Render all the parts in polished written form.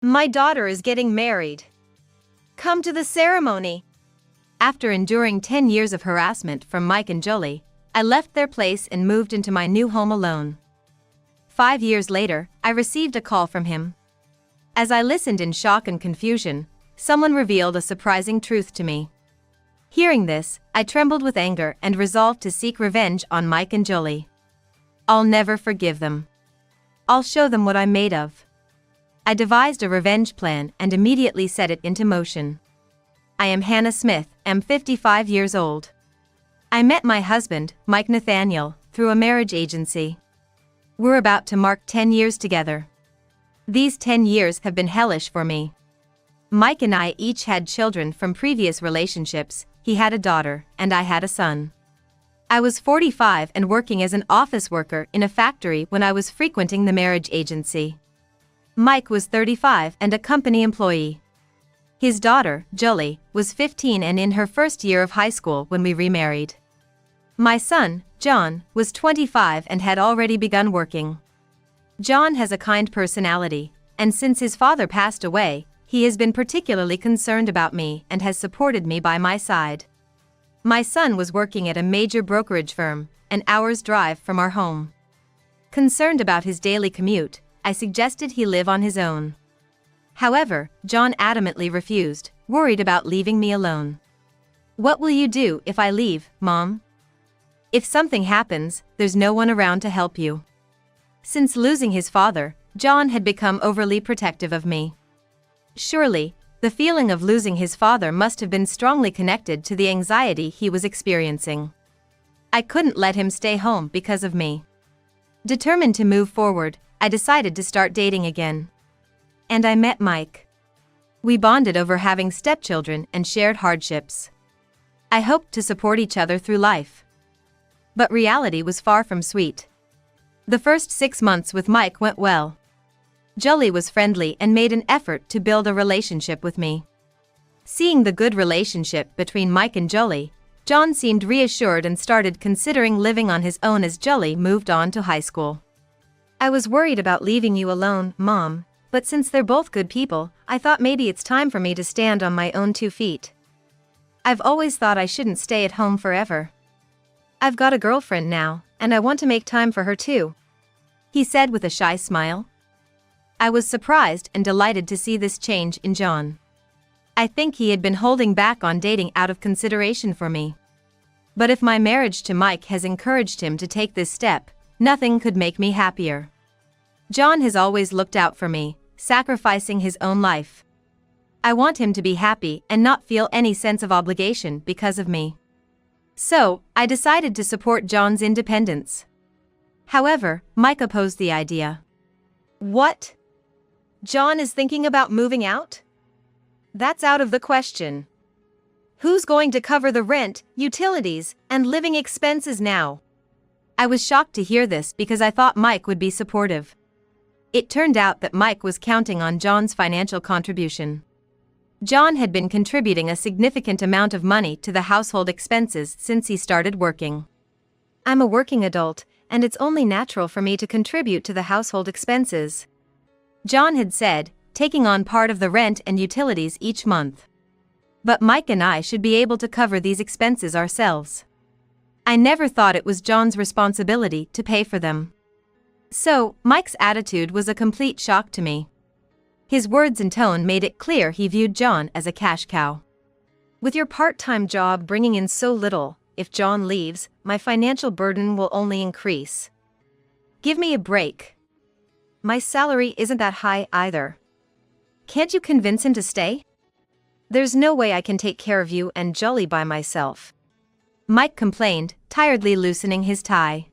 My daughter is getting married. Come to the ceremony. After enduring 10 years of harassment from Mike and Jolie, I left their place and moved into my new home alone. 5 years later, I received a call from him. As I listened in shock and confusion, someone revealed a surprising truth to me. Hearing this, I trembled with anger and resolved to seek revenge on Mike and Jolie. I'll never forgive them. I'll show them what I'm made of. I devised a revenge plan and immediately set it into motion. I am Hannah Smith, am 55 years old. I met my husband, Mike Nathaniel, through a marriage agency. We're about to mark 10 years together. These 10 years have been hellish for me. Mike and I each had children from previous relationships. He had a daughter, and I had a son. I was 45 and working as an office worker in a factory when I was frequenting the marriage agency. Mike was 35 and a company employee. His daughter, Jolie, was 15 and in her first year of high school when we remarried. My son, John, was 25 and had already begun working. John has a kind personality, and since his father passed away, he has been particularly concerned about me and has supported me by my side. My son was working at a major brokerage firm, an hour's drive from our home. Concerned about his daily commute, I suggested he live on his own. However, John adamantly refused, worried about leaving me alone. "What will you do if I leave, Mom? If something happens, there's no one around to help you." Since losing his father, John had become overly protective of me. Surely, the feeling of losing his father must have been strongly connected to the anxiety he was experiencing. I couldn't let him stay home because of me. Determined to move forward, I decided to start dating again. And I met Mike. We bonded over having stepchildren and shared hardships. I hoped to support each other through life. But reality was far from sweet. The first 6 months with Mike went well. Jolie was friendly and made an effort to build a relationship with me. Seeing the good relationship between Mike and Jolie, John seemed reassured and started considering living on his own as Jolie moved on to high school. "I was worried about leaving you alone, Mom, but since they're both good people, I thought maybe it's time for me to stand on my own 2 feet. I've always thought I shouldn't stay at home forever. I've got a girlfriend now, and I want to make time for her too," he said with a shy smile. I was surprised and delighted to see this change in John. I think he had been holding back on dating out of consideration for me. But if my marriage to Mike has encouraged him to take this step, nothing could make me happier. John has always looked out for me, sacrificing his own life. I want him to be happy and not feel any sense of obligation because of me. So, I decided to support John's independence. However, Mike opposed the idea. "What? John is thinking about moving out? That's out of the question. Who's going to cover the rent, utilities, and living expenses now?" I was shocked to hear this because I thought Mike would be supportive. It turned out that Mike was counting on John's financial contribution. John had been contributing a significant amount of money to the household expenses since he started working. "I'm a working adult, and it's only natural for me to contribute to the household expenses," John had said, taking on part of the rent and utilities each month. "But Mike and I should be able to cover these expenses ourselves." I never thought it was John's responsibility to pay for them. So, Mike's attitude was a complete shock to me. His words and tone made it clear he viewed John as a cash cow. "With your part-time job bringing in so little, if John leaves, my financial burden will only increase. Give me a break. My salary isn't that high either. Can't you convince him to stay? There's no way I can take care of you and Jolie by myself," Mike complained, tiredly loosening his tie.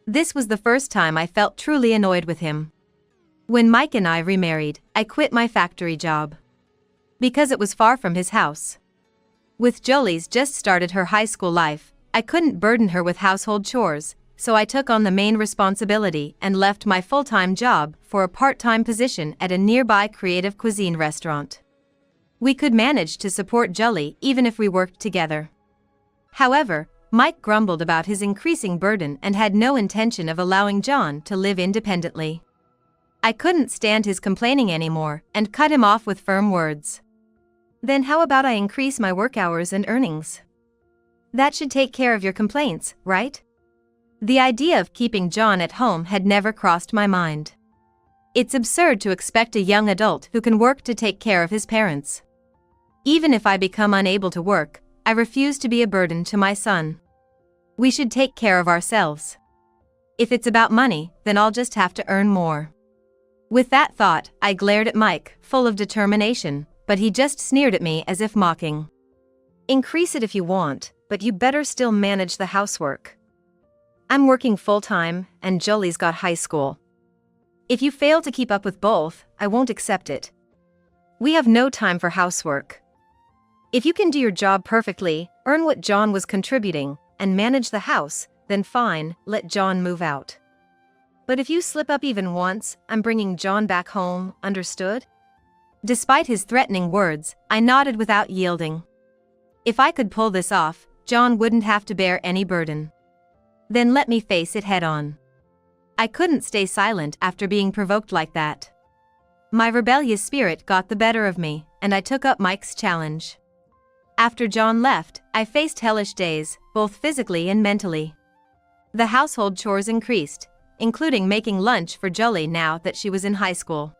This was the first time I felt truly annoyed with him. When Mike and I remarried, I quit my factory job because it was far from his house. With Jolie's just started her high school life, I couldn't burden her with household chores, so I took on the main responsibility and left my full-time job for a part-time position at a nearby creative cuisine restaurant. We could manage to support Jolie even if we worked together. However, Mike grumbled about his increasing burden and had no intention of allowing John to live independently. I couldn't stand his complaining anymore and cut him off with firm words. Then how about I increase my work hours and earnings? That should take care of your complaints, right? The idea of keeping John at home had never crossed my mind. It's absurd to expect a young adult who can work to take care of his parents. Even if I become unable to work, I refuse to be a burden to my son. We should take care of ourselves. If it's about money, then I'll just have to earn more. With that thought, I glared at Mike, full of determination, but he just sneered at me as if mocking. Increase it if you want, but you better still manage the housework. I'm working full-time, and Jolie's got high school. If you fail to keep up with both, I won't accept it. We have no time for housework. If you can do your job perfectly, earn what John was contributing, and manage the house, then fine, let John move out. But if you slip up even once, I'm bringing John back home, understood? Despite his threatening words, I nodded without yielding. If I could pull this off, John wouldn't have to bear any burden. Then let me face it head on. I couldn't stay silent after being provoked like that. My rebellious spirit got the better of me, and I took up Mike's challenge. After John left, I faced hellish days, both physically and mentally. The household chores increased, including making lunch for Jolie now that she was in high school.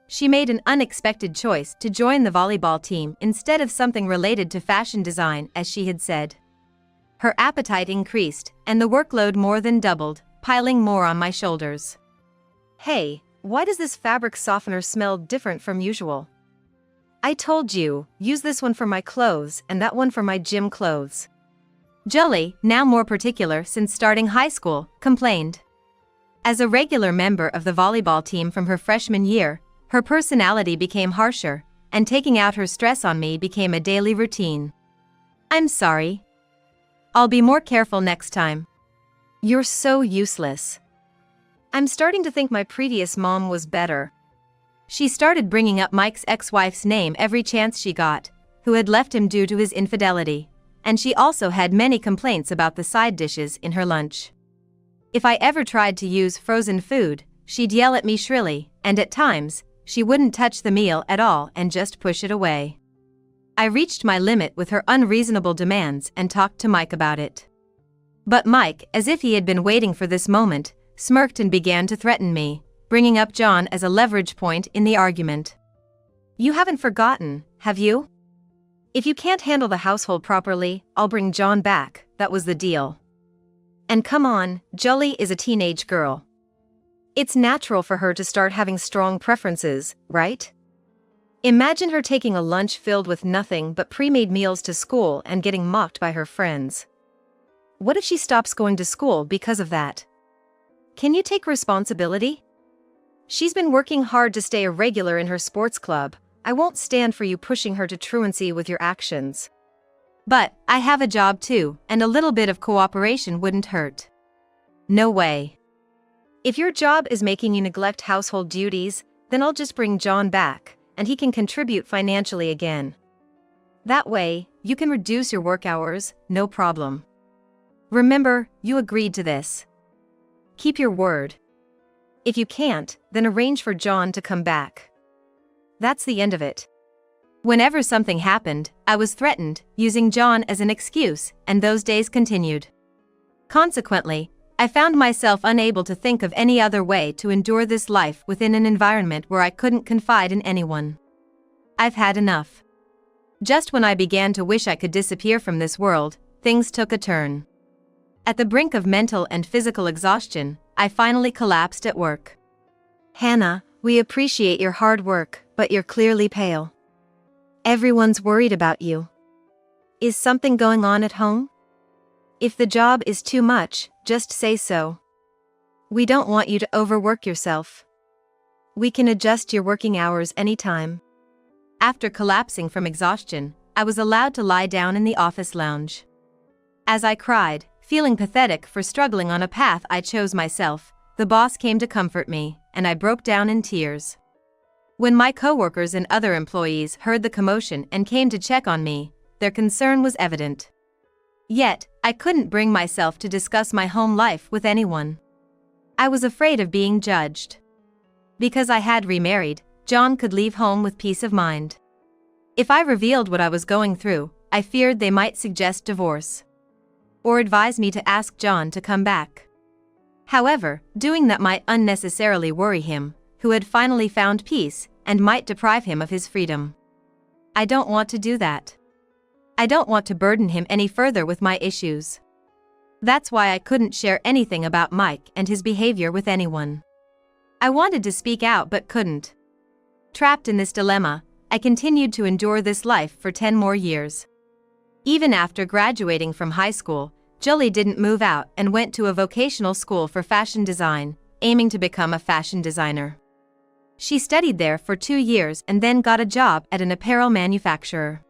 She made an unexpected choice to join the volleyball team instead of something related to fashion design, as she had said. Her appetite increased, and the workload more than doubled, piling more on my shoulders. Hey, why does this fabric softener smell different from usual? I told you, use this one for my clothes and that one for my gym clothes. Jolie, now more particular since starting high school, complained. As a regular member of the volleyball team from her freshman year, her personality became harsher, and taking out her stress on me became a daily routine. I'm sorry. I'll be more careful next time. You're so useless. I'm starting to think my previous mom was better. She started bringing up Mike's ex-wife's name every chance she got, who had left him due to his infidelity, and she also had many complaints about the side dishes in her lunch. If I ever tried to use frozen food, she'd yell at me shrilly, and at times, she wouldn't touch the meal at all and just push it away. I reached my limit with her unreasonable demands and talked to Mike about it. But Mike, as if he had been waiting for this moment, smirked and began to threaten me, bringing up John as a leverage point in the argument. You haven't forgotten, have you? If you can't handle the household properly, I'll bring John back, that was the deal. And come on, Jolie is a teenage girl. It's natural for her to start having strong preferences, right? Imagine her taking a lunch filled with nothing but pre-made meals to school and getting mocked by her friends. What if she stops going to school because of that? Can you take responsibility? She's been working hard to stay a regular in her sports club. I won't stand for you pushing her to truancy with your actions. But I have a job too, and a little bit of cooperation wouldn't hurt. No way. If your job is making you neglect household duties, then I'll just bring John back, and he can contribute financially again. That way, you can reduce your work hours, no problem. Remember, you agreed to this. Keep your word. If you can't, then arrange for John to come back. That's the end of it. Whenever something happened, I was threatened, using John as an excuse, and those days continued. Consequently, I found myself unable to think of any other way to endure this life within an environment where I couldn't confide in anyone. I've had enough. Just when I began to wish I could disappear from this world, things took a turn. At the brink of mental and physical exhaustion, I finally collapsed at work. Hannah, we appreciate your hard work, but you're clearly pale. Everyone's worried about you. Is something going on at home? If the job is too much, just say so. We don't want you to overwork yourself. We can adjust your working hours anytime. After collapsing from exhaustion, I was allowed to lie down in the office lounge. As I cried, feeling pathetic for struggling on a path I chose myself, the boss came to comfort me, and I broke down in tears. When my coworkers and other employees heard the commotion and came to check on me, their concern was evident. Yet, I couldn't bring myself to discuss my home life with anyone. I was afraid of being judged. Because I had remarried, John could leave home with peace of mind. If I revealed what I was going through, I feared they might suggest divorce. Or advise me to ask John to come back. However, doing that might unnecessarily worry him, who had finally found peace, and might deprive him of his freedom. I don't want to do that. I don't want to burden him any further with my issues. That's why I couldn't share anything about Mike and his behavior with anyone. I wanted to speak out but couldn't. Trapped in this dilemma, I continued to endure this life for 10 more years. Even after graduating from high school, Jolie didn't move out and went to a vocational school for fashion design, aiming to become a fashion designer. She studied there for 2 years and then got a job at an apparel manufacturer.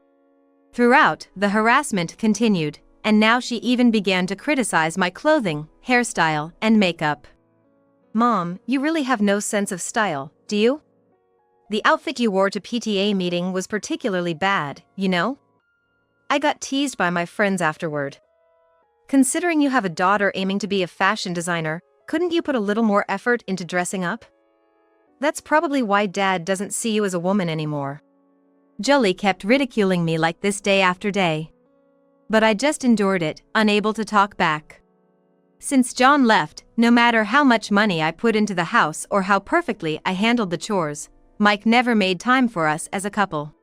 Throughout, the harassment continued, and now she even began to criticize my clothing, hairstyle, and makeup. "Mom, you really have no sense of style, do you? The outfit you wore to PTA meeting was particularly bad, you know? I got teased by my friends afterward. Considering you have a daughter aiming to be a fashion designer, couldn't you put a little more effort into dressing up? That's probably why Dad doesn't see you as a woman anymore." Jolie kept ridiculing me like this day after day. But I just endured it, unable to talk back. Since John left, no matter how much money I put into the house or how perfectly I handled the chores, Mike never made time for us as a couple.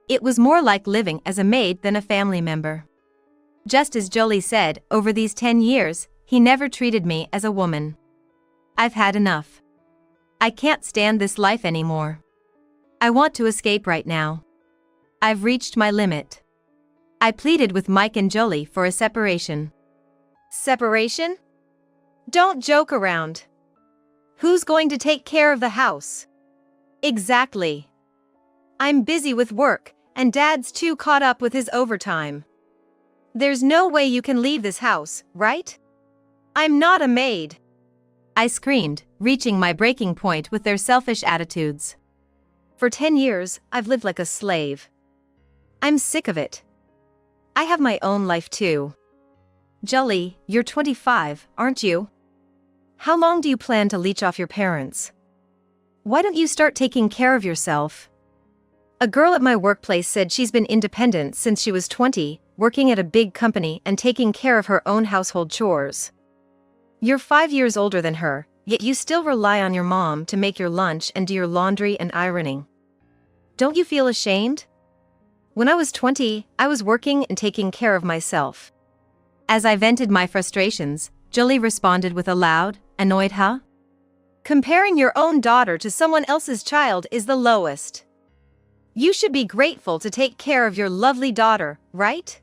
It was more like living as a maid than a family member. Just as Jolie said, over these 10 years, he never treated me as a woman. I've had enough. I can't stand this life anymore. I want to escape right now. I've reached my limit. I pleaded with Mike and Jolie for a separation. Separation? Don't joke around. Who's going to take care of the house? Exactly. I'm busy with work, and Dad's too caught up with his overtime. There's no way you can leave this house, right? I'm not a maid. I screamed, reaching my breaking point with their selfish attitudes. For 10 years, I've lived like a slave. I'm sick of it. I have my own life too. Jolie, you're 25, aren't you? How long do you plan to leech off your parents? Why don't you start taking care of yourself? A girl at my workplace said she's been independent since she was 20, working at a big company and taking care of her own household chores. You're 5 years older than her, yet you still rely on your mom to make your lunch and do your laundry and ironing. Don't you feel ashamed? When I was 20, I was working and taking care of myself. As I vented my frustrations, Jolie responded with a loud, annoyed huh? Comparing your own daughter to someone else's child is the lowest. You should be grateful to take care of your lovely daughter, right?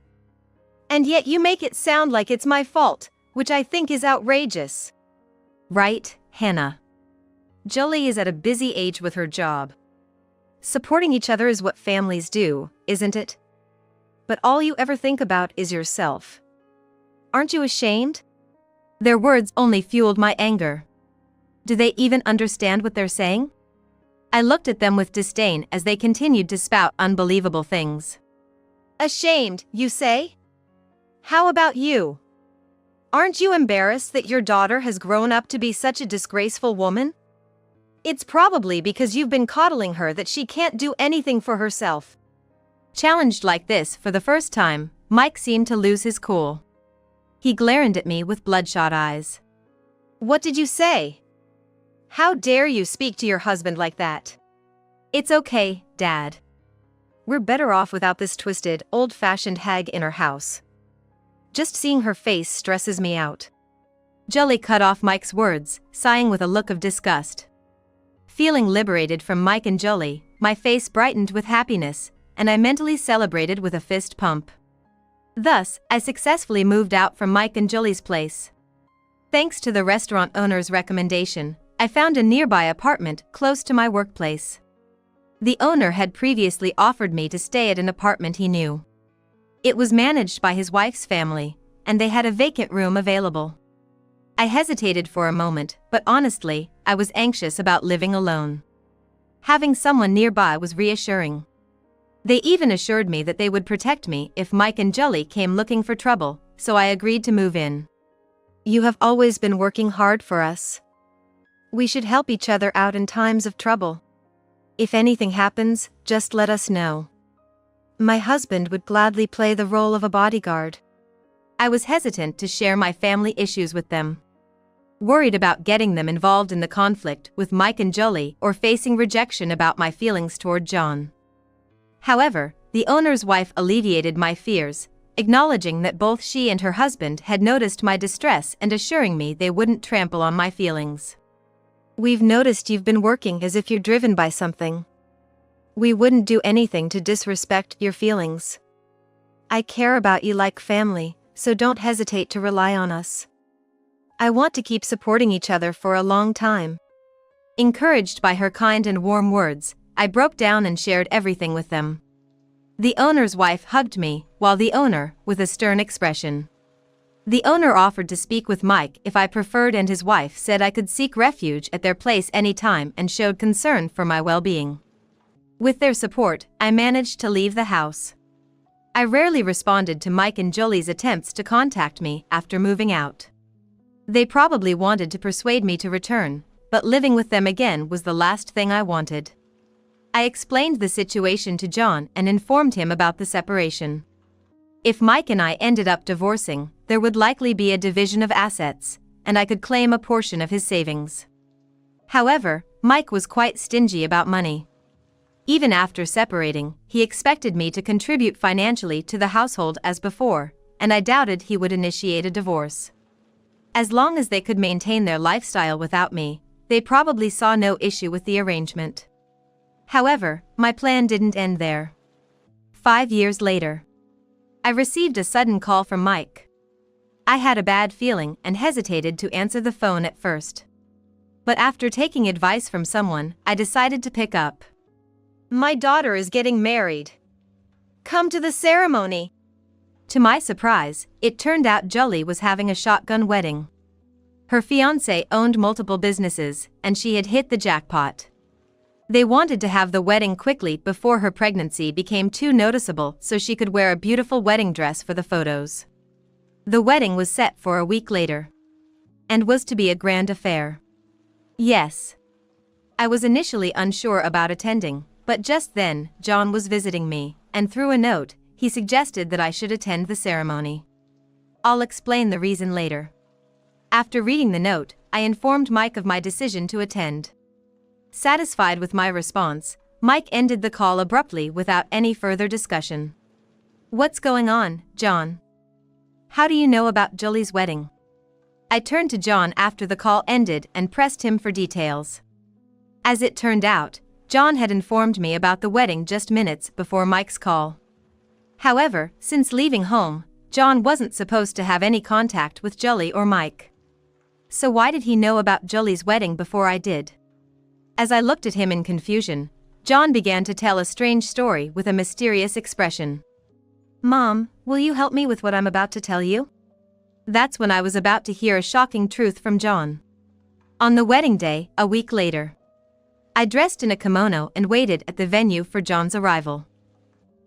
And yet you make it sound like it's my fault, which I think is outrageous. Right, Hannah. Jolie is at a busy age with her job. Supporting each other is what families do, isn't it? But all you ever think about is yourself. Aren't you ashamed? Their words only fueled my anger. Do they even understand what they're saying? I looked at them with disdain as they continued to spout unbelievable things. Ashamed, you say? How about you? Aren't you embarrassed that your daughter has grown up to be such a disgraceful woman? It's probably because you've been coddling her that she can't do anything for herself. Challenged like this for the first time, Mike seemed to lose his cool. He glared at me with bloodshot eyes. What did you say? How dare you speak to your husband like that? It's okay, Dad. We're better off without this twisted, old-fashioned hag in our house. Just seeing her face stresses me out. Jolie cut off Mike's words, sighing with a look of disgust. Feeling liberated from Mike and Jolie, my face brightened with happiness, and I mentally celebrated with a fist pump. Thus, I successfully moved out from Mike and Jolie's place. Thanks to the restaurant owner's recommendation, I found a nearby apartment close to my workplace. The owner had previously offered me to stay at an apartment he knew. It was managed by his wife's family, and they had a vacant room available. I hesitated for a moment, but honestly, I was anxious about living alone. Having someone nearby was reassuring. They even assured me that they would protect me if Mike and Jolie came looking for trouble, so I agreed to move in. You have always been working hard for us. We should help each other out in times of trouble. If anything happens, just let us know. My husband would gladly play the role of a bodyguard. I was hesitant to share my family issues with them, worried about getting them involved in the conflict with Mike and Jolie or facing rejection about my feelings toward John. However, the owner's wife alleviated my fears, acknowledging that both she and her husband had noticed my distress and assuring me they wouldn't trample on my feelings. We've noticed you've been working as if you're driven by something. We wouldn't do anything to disrespect your feelings. I care about you like family, so don't hesitate to rely on us. I want to keep supporting each other for a long time. Encouraged by her kind and warm words, I broke down and shared everything with them. The owner's wife hugged me, while the owner, with a stern expression. The owner offered to speak with Mike if I preferred, and his wife said I could seek refuge at their place anytime and showed concern for my well-being. With their support, I managed to leave the house. I rarely responded to Mike and Jolie's attempts to contact me after moving out. They probably wanted to persuade me to return, but living with them again was the last thing I wanted. I explained the situation to John and informed him about the separation. If Mike and I ended up divorcing, there would likely be a division of assets, and I could claim a portion of his savings. However, Mike was quite stingy about money. Even after separating, he expected me to contribute financially to the household as before, and I doubted he would initiate a divorce. As long as they could maintain their lifestyle without me, they probably saw no issue with the arrangement. However, my plan didn't end there. 5 years later, I received a sudden call from Mike. I had a bad feeling and hesitated to answer the phone at first. But after taking advice from someone, I decided to pick up. My daughter is getting married. Come to the ceremony. To my surprise, it turned out Jolie was having a shotgun wedding. Her fiancé owned multiple businesses, and she had hit the jackpot. They wanted to have the wedding quickly before her pregnancy became too noticeable so she could wear a beautiful wedding dress for the photos. The wedding was set for a week later, and was to be a grand affair. Yes. I was initially unsure about attending, but just then, John was visiting me, and through a note, he suggested that I should attend the ceremony. I'll explain the reason later. After reading the note, I informed Mike of my decision to attend. Satisfied with my response, Mike ended the call abruptly without any further discussion. What's going on, John? How do you know about Jolie's wedding? I turned to John after the call ended and pressed him for details. As it turned out, John had informed me about the wedding just minutes before Mike's call. However, since leaving home, John wasn't supposed to have any contact with Jolie or Mike. So why did he know about Jolie's wedding before I did? As I looked at him in confusion, John began to tell a strange story with a mysterious expression. Mom, will you help me with what I'm about to tell you? That's when I was about to hear a shocking truth from John. On the wedding day, a week later, I dressed in a kimono and waited at the venue for John's arrival.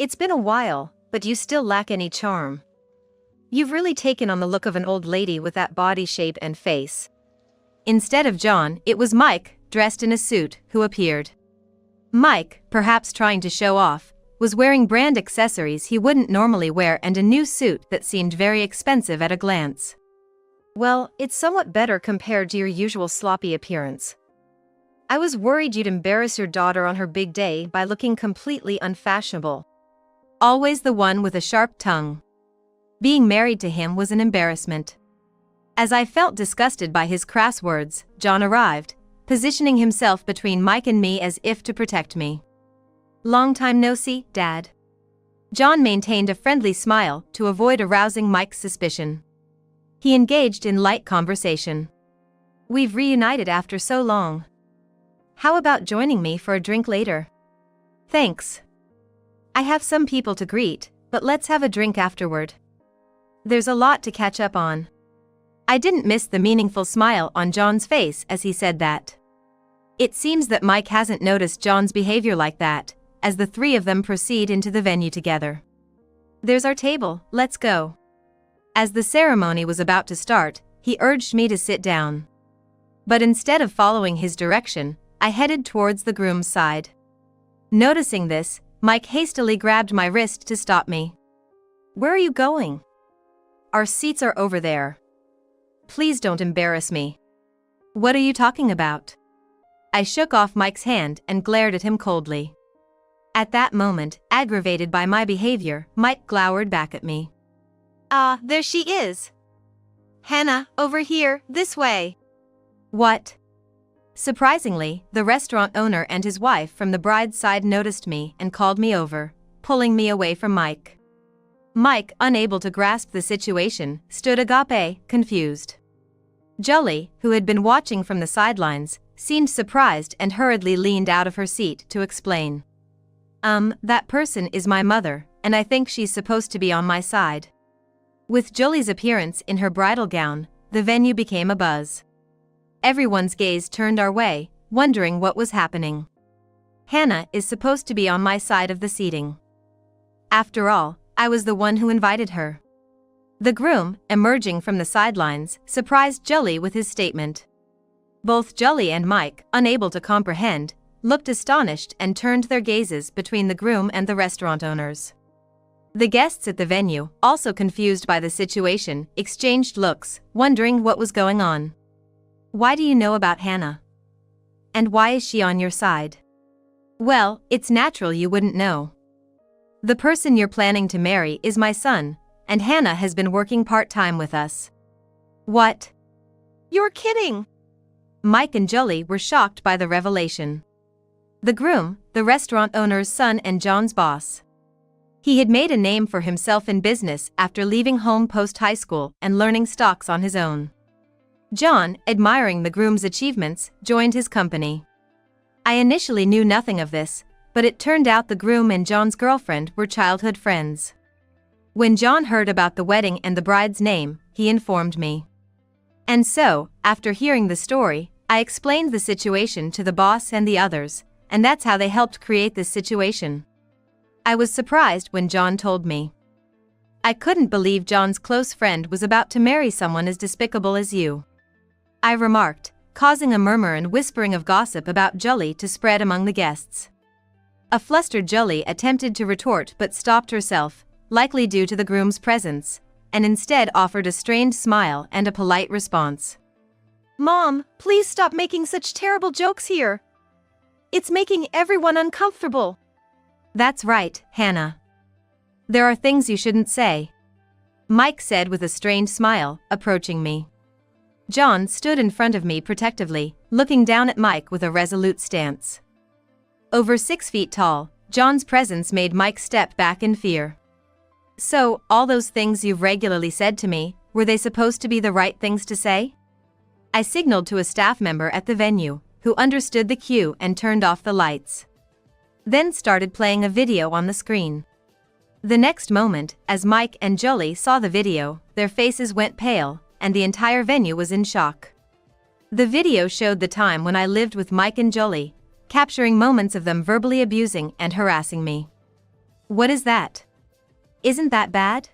It's been a while, but you still lack any charm. You've really taken on the look of an old lady with that body shape and face. Instead of John, it was Mike, dressed in a suit, who appeared. Mike, perhaps trying to show off, was wearing brand accessories he wouldn't normally wear and a new suit that seemed very expensive at a glance. Well, it's somewhat better compared to your usual sloppy appearance. I was worried you'd embarrass your daughter on her big day by looking completely unfashionable. Always the one with a sharp tongue. Being married to him was an embarrassment. As I felt disgusted by his crass words, John arrived, positioning himself between Mike and me as if to protect me. Long time no see, Dad. John maintained a friendly smile to avoid arousing Mike's suspicion. He engaged in light conversation. We've reunited after so long. How about joining me for a drink later? Thanks. I have some people to greet, but let's have a drink afterward. There's a lot to catch up on. I didn't miss the meaningful smile on John's face as he said that. It seems that Mike hasn't noticed John's behavior like that, as the three of them proceed into the venue together. There's our table, let's go. As the ceremony was about to start, he urged me to sit down. But instead of following his direction, I headed towards the groom's side. Noticing this, Mike hastily grabbed my wrist to stop me. "Where are you going?" "Our seats are over there." "Please don't embarrass me." "What are you talking about?" I shook off Mike's hand and glared at him coldly. At that moment, aggravated by my behavior, Mike glowered back at me. "Ah, there she is. Hannah, over here, this way." "What?" Surprisingly, the restaurant owner and his wife from the bride's side noticed me and called me over, pulling me away from Mike. Mike, unable to grasp the situation, stood agape, confused. Jolie, who had been watching from the sidelines, seemed surprised and hurriedly leaned out of her seat to explain. That person is my mother, and I think she's supposed to be on my side." With Jolie's appearance in her bridal gown, the venue became abuzz. Everyone's gaze turned our way, wondering what was happening. Hannah is supposed to be on my side of the seating. After all, I was the one who invited her. The groom, emerging from the sidelines, surprised Jolie with his statement. Both Jolie and Mike, unable to comprehend, looked astonished and turned their gazes between the groom and the restaurant owners. The guests at the venue, also confused by the situation, exchanged looks, wondering what was going on. "Why do you know about Hannah? And why is she on your side?" "Well, it's natural you wouldn't know. The person you're planning to marry is my son, and Hannah has been working part-time with us." "What? You're kidding!" Mike and Jolie were shocked by the revelation. The groom, the restaurant owner's son and John's boss. He had made a name for himself in business after leaving home post-high school and learning stocks on his own. John, admiring the groom's achievements, joined his company. I initially knew nothing of this, but it turned out the groom and John's girlfriend were childhood friends. When John heard about the wedding and the bride's name, he informed me. And so, after hearing the story, I explained the situation to the boss and the others, and that's how they helped create this situation. I was surprised when John told me. "I couldn't believe John's close friend was about to marry someone as despicable as you," I remarked, causing a murmur and whispering of gossip about Jolie to spread among the guests. A flustered Jolie attempted to retort but stopped herself, likely due to the groom's presence, and instead offered a strained smile and a polite response. "Mom, please stop making such terrible jokes here. It's making everyone uncomfortable." "That's right, Hannah. There are things you shouldn't say," Mike said with a strained smile, approaching me. John stood in front of me protectively, looking down at Mike with a resolute stance. Over 6 feet tall, John's presence made Mike step back in fear. "So, all those things you've regularly said to me, were they supposed to be the right things to say?" I signaled to a staff member at the venue, who understood the cue and turned off the lights. Then started playing a video on the screen. The next moment, as Mike and Jolie saw the video, their faces went pale, and the entire venue was in shock. The video showed the time when I lived with Mike and Jolie, capturing moments of them verbally abusing and harassing me. "What is that? Isn't that bad?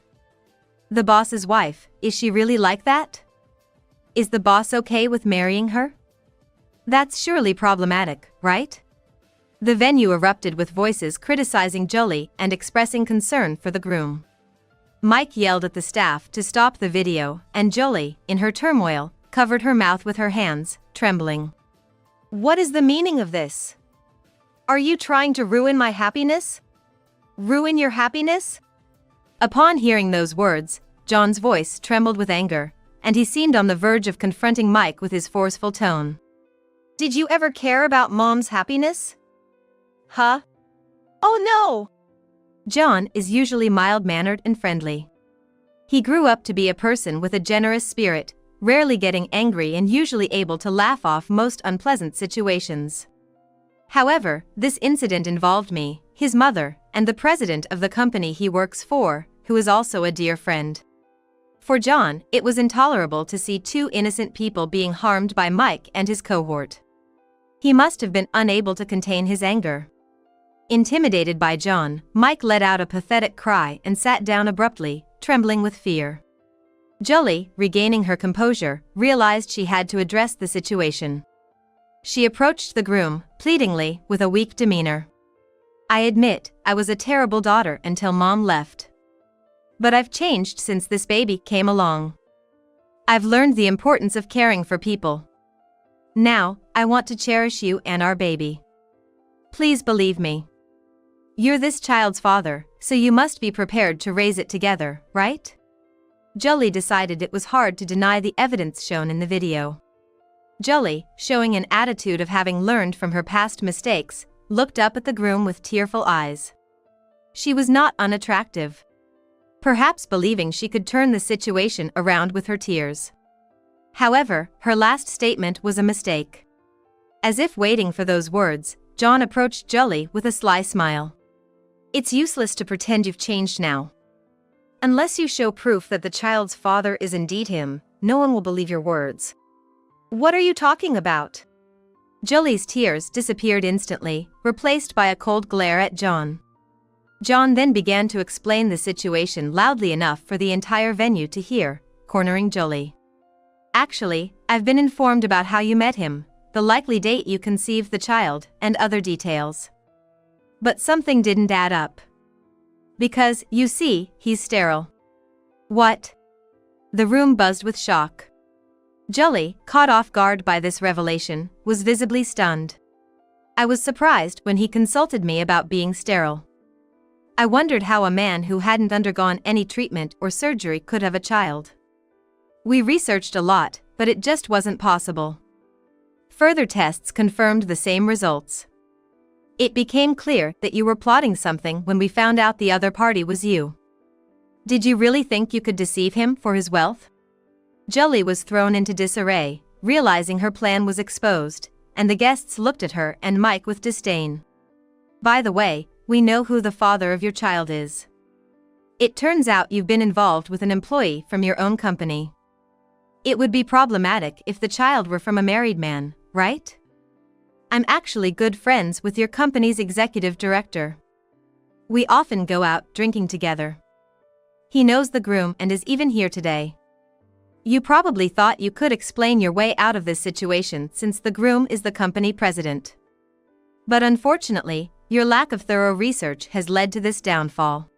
The boss's wife, is she really like that? Is the boss okay with marrying her? That's surely problematic, right?" The venue erupted with voices criticizing Jolie and expressing concern for the groom. Mike yelled at the staff to stop the video, and Jolie, in her turmoil, covered her mouth with her hands, trembling. "What is the meaning of this? Are you trying to ruin my happiness? Ruin your happiness?" Upon hearing those words, John's voice trembled with anger, and he seemed on the verge of confronting Mike with his forceful tone. "Did you ever care about Mom's happiness? Huh? Oh no!" John is usually mild-mannered and friendly. He grew up to be a person with a generous spirit, rarely getting angry and usually able to laugh off most unpleasant situations. However, this incident involved me, his mother, and the president of the company he works for, who is also a dear friend. For John, it was intolerable to see 2 innocent people being harmed by Mike and his cohort. He must have been unable to contain his anger. Intimidated by John, Mike let out a pathetic cry and sat down abruptly, trembling with fear. Jolie, regaining her composure, realized she had to address the situation. She approached the groom, pleadingly, with a weak demeanor. "I admit, I was a terrible daughter until Mom left. But I've changed since this baby came along. I've learned the importance of caring for people. Now, I want to cherish you and our baby. Please believe me. You're this child's father, so you must be prepared to raise it together, right?" Jolie decided it was hard to deny the evidence shown in the video. Jolie, showing an attitude of having learned from her past mistakes, looked up at the groom with tearful eyes. She was not unattractive. Perhaps believing she could turn the situation around with her tears. However, her last statement was a mistake. As if waiting for those words, John approached Jolie with a sly smile. "It's useless to pretend you've changed now. Unless you show proof that the child's father is indeed him, no one will believe your words." "What are you talking about?" Jolie's tears disappeared instantly, replaced by a cold glare at John. John then began to explain the situation loudly enough for the entire venue to hear, cornering Jolie. "Actually, I've been informed about how you met him, the likely date you conceived the child, and other details. But something didn't add up. Because, you see, he's sterile." "What?" The room buzzed with shock. Jolie, caught off guard by this revelation, was visibly stunned. "I was surprised when he consulted me about being sterile. I wondered how a man who hadn't undergone any treatment or surgery could have a child. We researched a lot, but it just wasn't possible. Further tests confirmed the same results. It became clear that you were plotting something when we found out the other party was you. Did you really think you could deceive him for his wealth?" Jolie was thrown into disarray, realizing her plan was exposed, and the guests looked at her and Mike with disdain. "By the way, we know who the father of your child is. It turns out you've been involved with an employee from your own company. It would be problematic if the child were from a married man, right? I'm actually good friends with your company's executive director. We often go out drinking together. He knows the groom and is even here today. You probably thought you could explain your way out of this situation since the groom is the company president. But unfortunately, your lack of thorough research has led to this downfall."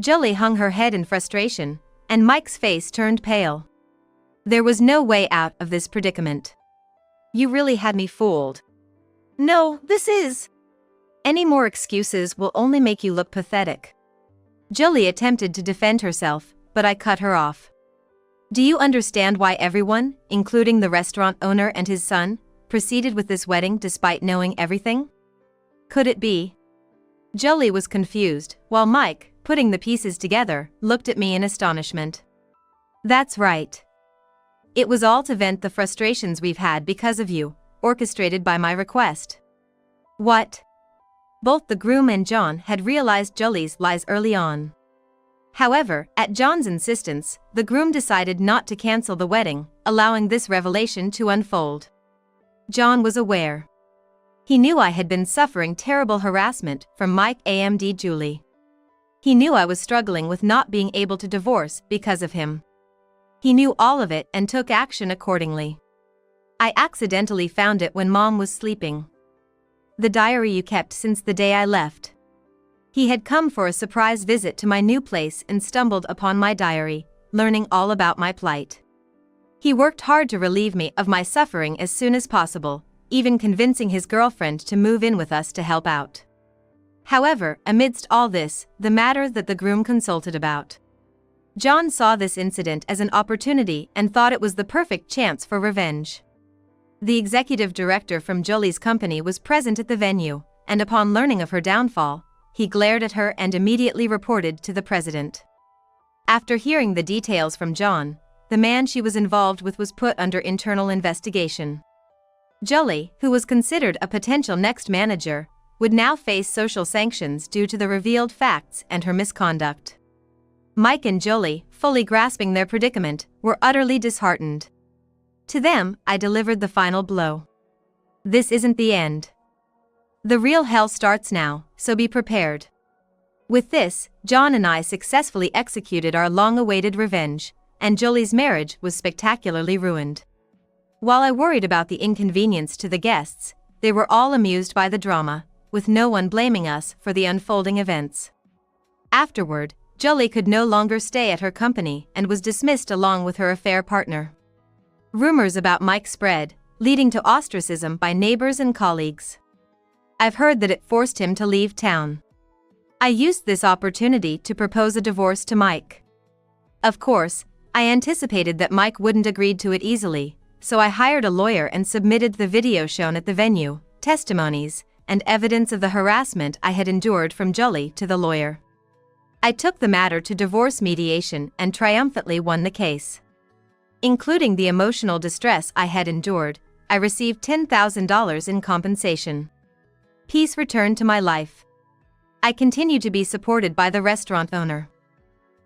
Jolie hung her head in frustration, and Mike's face turned pale. There was no way out of this predicament. "You really had me fooled." "No, this is..." "Any more excuses will only make you look pathetic." Jolie attempted to defend herself, but I cut her off. "Do you understand why everyone, including the restaurant owner and his son, proceeded with this wedding despite knowing everything? Could it be?" Jolie was confused, while Mike, putting the pieces together, looked at me in astonishment. "That's right. It was all to vent the frustrations we've had because of you, orchestrated by my request." "What?" Both the groom and John had realized Jolie's lies early on. However, at John's insistence, the groom decided not to cancel the wedding, allowing this revelation to unfold. John was aware. He knew I had been suffering terrible harassment from Mike and Julie. He knew I was struggling with not being able to divorce because of him. He knew all of it and took action accordingly. "I accidentally found it when Mom was sleeping. The diary you kept since the day I left." He had come for a surprise visit to my new place and stumbled upon my diary, learning all about my plight. He worked hard to relieve me of my suffering as soon as possible, even convincing his girlfriend to move in with us to help out. However, amidst all this, the matter that the groom consulted about. John saw this incident as an opportunity and thought it was the perfect chance for revenge. The executive director from Jolie's company was present at the venue, and upon learning of her downfall, he glared at her and immediately reported to the president. After hearing the details from John, the man she was involved with was put under internal investigation. Jolie, who was considered a potential next manager, would now face social sanctions due to the revealed facts and her misconduct. Mike and Jolie, fully grasping their predicament, were utterly disheartened. To them, I delivered the final blow. This isn't the end. The real hell starts now, so be prepared. With this, John and I successfully executed our long-awaited revenge, and Jolie's marriage was spectacularly ruined. While I worried about the inconvenience to the guests, they were all amused by the drama, with no one blaming us for the unfolding events. Afterward, Jolie could no longer stay at her company and was dismissed along with her affair partner. Rumors about Mike spread, leading to ostracism by neighbors and colleagues. I've heard that it forced him to leave town. I used this opportunity to propose a divorce to Mike. Of course, I anticipated that Mike wouldn't agree to it easily, so I hired a lawyer and submitted the video shown at the venue, testimonies, and evidence of the harassment I had endured from Jolie to the lawyer. I took the matter to divorce mediation and triumphantly won the case. Including the emotional distress I had endured, I received $10,000 in compensation. Peace returned to my life. I continue to be supported by the restaurant owner.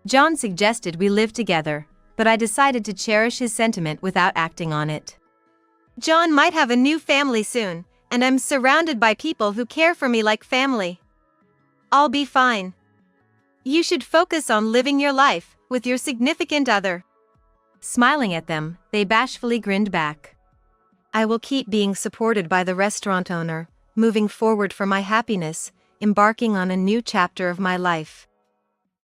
John suggested we live together, but I decided to cherish his sentiment without acting on it. John might have a new family soon, and I'm surrounded by people who care for me like family. I'll be fine. You should focus on living your life with your significant other. Smiling at them, they bashfully grinned back. I will keep being supported by the restaurant owner, moving forward for my happiness, embarking on a new chapter of my life.